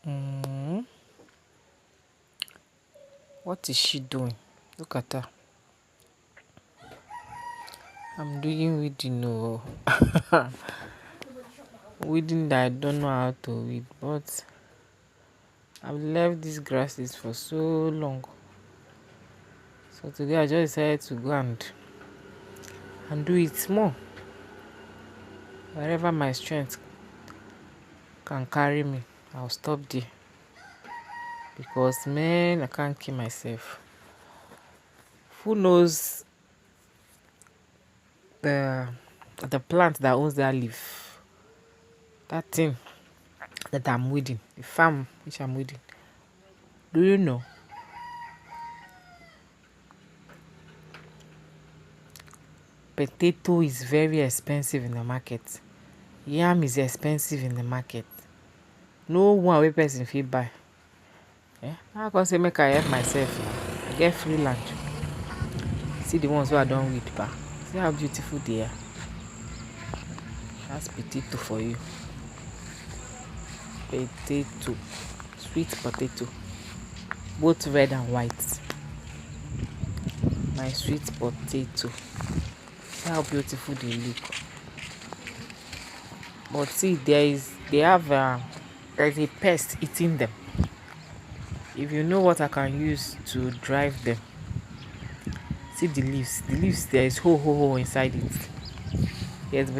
Mm. What is she doing? Look at her. I'm doing weeding. No. Weeding that I don't know how to weed, but I've left these grasses for so long. So today I just decided to go and do it more. Wherever my strength can carry me, I'll stop there. Because man, I can't kill myself. Who knows the plant that owns that leaf? That thing that I'm weeding, the farm which I'm weeding. Do you know? Potato is very expensive in the market. Yam is expensive in the market. No one wey person fit buy. How come say make I help myself now? I get free land. See the ones wey I don weed pa. See how beautiful they are. That's potato for you. Potato. Sweet potato. Both red and white. My sweet potato. See how beautiful they look. But see, there's a pest eating them. If you know what I can use to drive them, see the leaves. The leaves, there is hole inside it. Yes, but